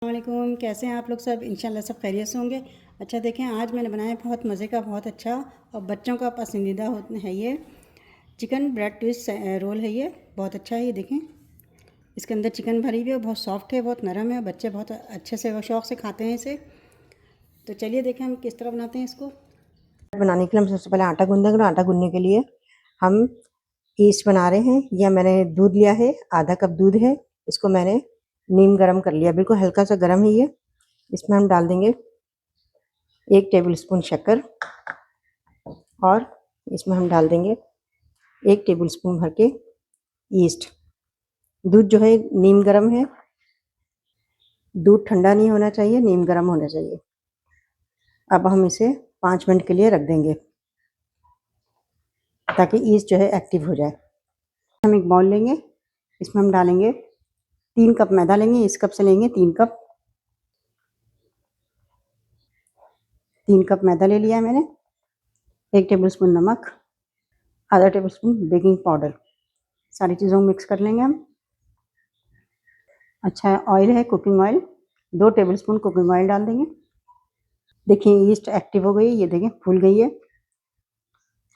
वालेकुम, कैसे हैं आप लोग सब? इंशाल्लाह सब खैरियत से होंगे। अच्छा देखें, आज मैंने बनाया बहुत मज़े का, बहुत अच्छा और बच्चों का पसंदीदा है ये चिकन ब्रेड ट्विस्ट रोल है। ये बहुत अच्छा है। ये देखें, इसके अंदर चिकन भरी हुई है, बहुत सॉफ्ट है, बहुत नरम है। बच्चे बहुत अच्छे से और शौक़ से खाते हैं इसे। तो चलिए देखें हम किस तरह बनाते हैं इसको। बनाने के लिए हम सबसे पहले आटा गूंदेंगे और आटा गूंदने के लिए हम ईस्ट बना रहे हैं। यह मैंने दूध लिया है, आधा कप दूध है। इसको मैंने नीम गरम कर लिया, बिल्कुल हल्का सा गरम है ये। इसमें हम डाल देंगे 1 टेबल स्पून शक्कर और इसमें हम डाल देंगे 1 टेबल स्पून भर के ईस्ट। दूध जो है नीम गरम है, दूध ठंडा नहीं होना चाहिए, नीम गरम होना चाहिए। अब हम इसे 5 मिनट के लिए रख देंगे ताकि ईस्ट जो है एक्टिव हो जाए। हम एक बाउल लेंगे, इसमें हम डालेंगे 3 कप मैदा लेंगे। इस कप से लेंगे 3 कप। 3 कप मैदा ले लिया है मैंने। 1 टेबल स्पून नमक, आधा टेबल स्पून बेकिंग पाउडर। सारी चीज़ों को मिक्स कर लेंगे हम। अच्छा ऑयल है, cooking oil, 2 table spoon cooking oil डाल देंगे। देखिए ईस्ट एक्टिव हो गई, ये देखें फूल गई है।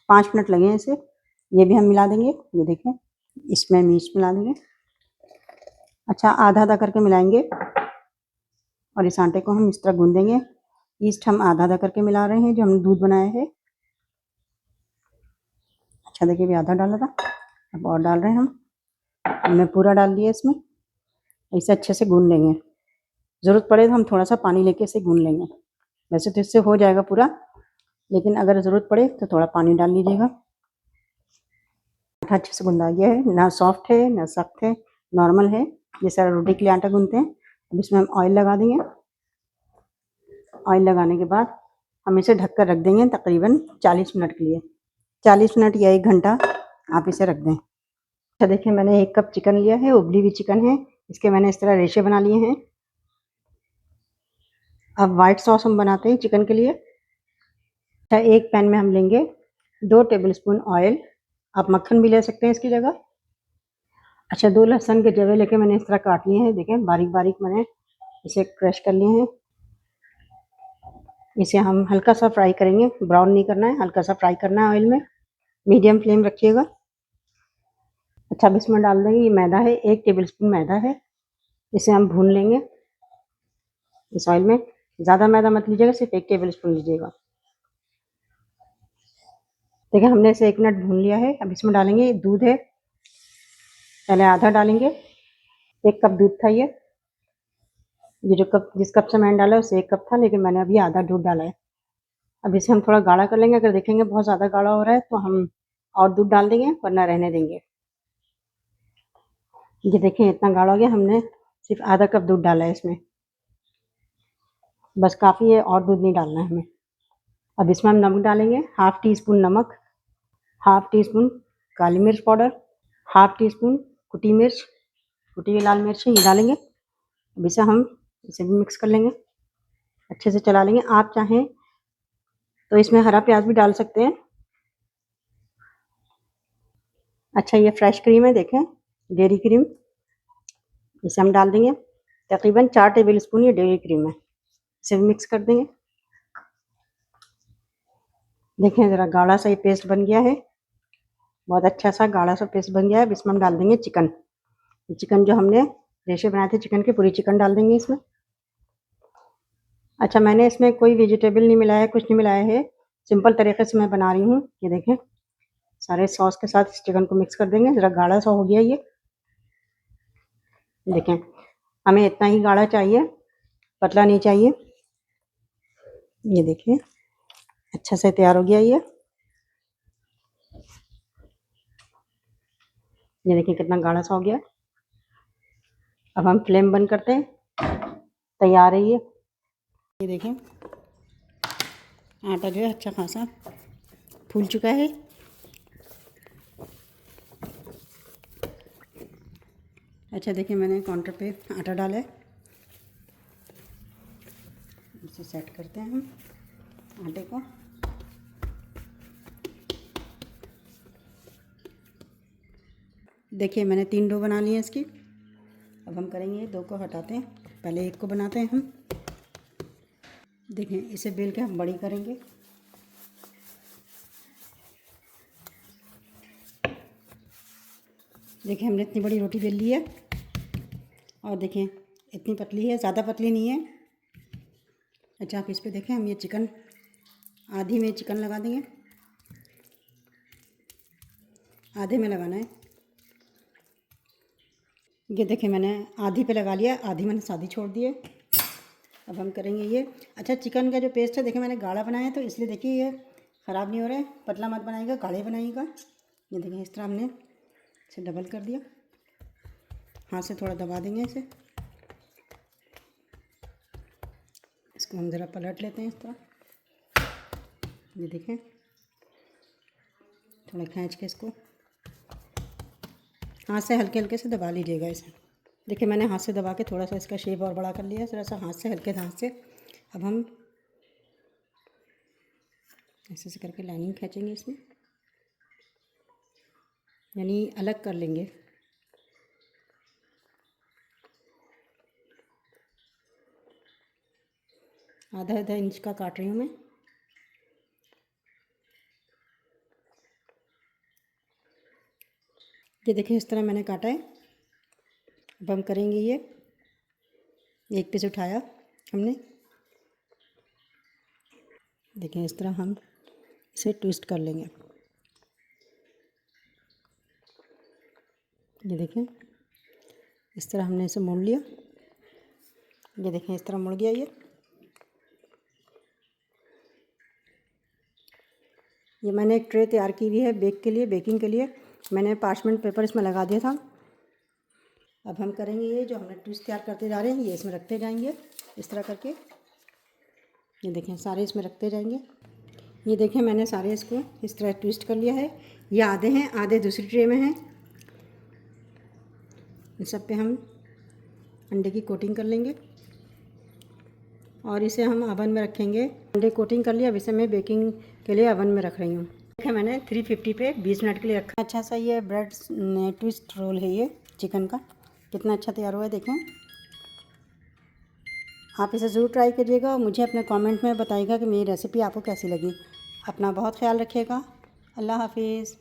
5 मिनट लगे हैं इसे। ये भी हम मिला देंगे। ये देखें, इसमें हम ईस्ट मिला देंगे। अच्छा आधा आधा करके मिलाएंगे और इस आटे को हम इस तरह गूंदेंगे। ईस्ट हम आधा आधा करके मिला रहे हैं जो हमने दूध बनाया है। अच्छा देखिए, भी आधा डाला था, अब और डाल रहे हैं हम। हमने पूरा डाल दिया इसमें। इसे अच्छे से गूंद लेंगे। ज़रूरत पड़े तो हम थोड़ा सा पानी लेके इसे गूंद लेंगे। वैसे तो इससे हो जाएगा पूरा, लेकिन अगर ज़रूरत पड़े तो थोड़ा पानी डाल लीजिएगा। आटा अच्छे से गूंदा गया है, ना सॉफ्ट है ना सख्त है, नॉर्मल है, जैसा रोटी के लिए आटा गूंदते हैं। अब इसमें हम ऑयल लगा देंगे। ऑयल लगाने के बाद हम इसे ढककर रख देंगे तकरीबन 40 मिनट के लिए। 40 मिनट या 1 घंटा आप इसे रख दें। अच्छा देखिए, मैंने 1 कप चिकन लिया है, उबली हुई चिकन है। इसके मैंने इस तरह रेशे बना लिए हैं। अब वाइट सॉस हम बनाते हैं चिकन के लिए। अच्छा एक पैन में हम लेंगे 2 टेबल स्पून ऑयल। आप मक्खन भी ले सकते हैं इसकी जगह। अच्छा 2 लहसुन के जवे लेके मैंने इस तरह काट लिए हैं। देखें बारीक बारीक मैंने इसे क्रश कर लिए हैं। इसे हम हल्का सा फ्राई करेंगे, ब्राउन नहीं करना है, हल्का सा फ्राई करना है ऑयल में। मीडियम फ्लेम रखिएगा। अच्छा अब इसमें डाल देंगे, ये मैदा है, 1 टेबल स्पून मैदा है। इसे हम भून लेंगे इस ऑयल में। ज़्यादा मैदा मत लीजिएगा, सिर्फ 1 टेबल स्पून लीजिएगा। देखिए हमने इसे 1 मिनट भून लिया है। अब इसमें डालेंगे दूध है, पहले आधा डालेंगे। 1 कप दूध था ये जो कप, जिस कप से मैंने डाला उसे 1 कप था, लेकिन मैंने अभी आधा दूध डाला है। अब इसे हम थोड़ा गाढ़ा कर लेंगे। अगर देखेंगे बहुत ज़्यादा गाढ़ा हो रहा है तो हम और दूध डाल देंगे, वरना रहने देंगे। ये देखें इतना गाढ़ा हो गया, हमने सिर्फ आधा कप दूध डाला है इसमें, बस काफ़ी है, और दूध नहीं डालना है हमें। अब इसमें हम नमक डालेंगे, हाफ़ टी स्पून नमक, हाफ़ टी स्पून काली मिर्च पाउडर, हाफ़ टी स्पून कुटी मिर्च, कुटी हुई लाल मिर्च ये डालेंगे। अब इसे भी मिक्स कर लेंगे, अच्छे से चला लेंगे। आप चाहें तो इसमें हरा प्याज भी डाल सकते हैं। अच्छा ये फ्रेश क्रीम है, देखें डेयरी क्रीम, इसे हम डाल देंगे। तकरीबन 4 टेबल स्पून ये डेयरी क्रीम है। इसे भी मिक्स कर देंगे। देखें ज़रा गाढ़ा सा ये पेस्ट बन गया है, बहुत अच्छा सा गाढ़ा सा पेस्ट बन गया है। अब इसमें हम डाल देंगे चिकन। चिकन जो हमने रेशे बनाए थे चिकन के, पूरी चिकन डाल देंगे इसमें। अच्छा मैंने इसमें कोई वेजिटेबल नहीं मिलाया है, कुछ नहीं मिलाया है, सिंपल तरीके से मैं बना रही हूँ। ये देखें सारे सॉस के साथ इस चिकन को मिक्स कर देंगे। ज़रा गाढ़ा सा हो गया ये, देखें हमें इतना ही गाढ़ा चाहिए, पतला नहीं चाहिए। ये देखिए अच्छा से तैयार हो गया ये देखिए कितना गाढ़ा सा हो गया। अब हम फ्लेम बंद करते हैं, तैयार है ये देखें आटा जो है अच्छा खासा फूल चुका है। अच्छा देखिए मैंने काउंटर पे आटा डाला है, इसे सेट करते हैं हम आटे को। देखिए मैंने 3 डो बना ली है इसकी। अब हम करेंगे 2 को हटाते हैं। पहले एक को बनाते हैं हम। देखें, इसे बेल के हम बड़ी करेंगे। देखिए, हमने इतनी बड़ी रोटी बेल ली है और देखें इतनी पतली है, ज़्यादा पतली नहीं है। अच्छा, आप इस पे देखें, हम ये चिकन आधी में चिकन लगा देंगे, आधे में लगाना है। ये देखें, मैंने आधी पे लगा लिया, आधी मैंने सादी छोड़ दी है। अब हम करेंगे ये। अच्छा, चिकन का जो पेस्ट है, देखिए मैंने गाढ़ा बनाया है, तो इसलिए देखिए ये ख़राब नहीं हो रहा है। पतला मत बनाइएगा, गाढ़े बनाइएगा। ये देखिए, इस तरह हमने इसे डबल कर दिया। हाथ से थोड़ा दबा देंगे इसे। इसको हम ज़रा पलट लेते हैं इस तरह। ये देखें, थोड़ा खींच के इसको हाथ से हल्के हल्के से दबा लीजिएगा इसे। देखिए, मैंने हाथ से दबा के थोड़ा सा इसका शेप और बड़ा कर लिया है, थोड़ा सा हाथ से, हल्के हाथ से। अब हम ऐसे से करके लाइनिंग खींचेंगे इसमें, यानी अलग कर लेंगे। आधा आधा इंच का काट रही हूँ मैं। ये देखिए, इस तरह मैंने काटा है। अब हम करेंगे ये, एक पीस उठाया हमने। देखिए, इस तरह हम इसे ट्विस्ट कर लेंगे। ये देखें, इस तरह हमने इसे मोड़ लिया। ये देखें, इस तरह मुड़ गया ये मैंने एक ट्रे तैयार की हुई है बेकिंग के लिए। मैंने पार्चमेंट पेपर इसमें लगा दिया था। अब हम करेंगे ये, जो हमने ट्विस्ट तैयार करते जा रहे हैं, ये इसमें रखते जाएंगे इस तरह करके। ये देखें, सारे इसमें रखते जाएंगे। ये देखें, मैंने सारे इसको इस तरह ट्विस्ट कर लिया है। ये आधे हैं, आधे दूसरी ट्रे में हैं। इन सब पे हम अंडे की कोटिंग कर लेंगे और इसे हम अवन में रखेंगे। अंडे कोटिंग कर लिया, अब इसे मैं बेकिंग के लिए अवन में रख रही हूँ। देखिए, मैंने 350 पे 20 मिनट के लिए रखा। अच्छा सा ये ब्रेड ट्विस्ट रोल है ये चिकन का। कितना अच्छा तैयार हुआ है, देखें। आप इसे ज़रूर ट्राई करिएगा और मुझे अपने कमेंट में बताइएगा कि मेरी रेसिपी आपको कैसी लगी। अपना बहुत ख्याल रखिएगा। अल्लाह हाफिज़।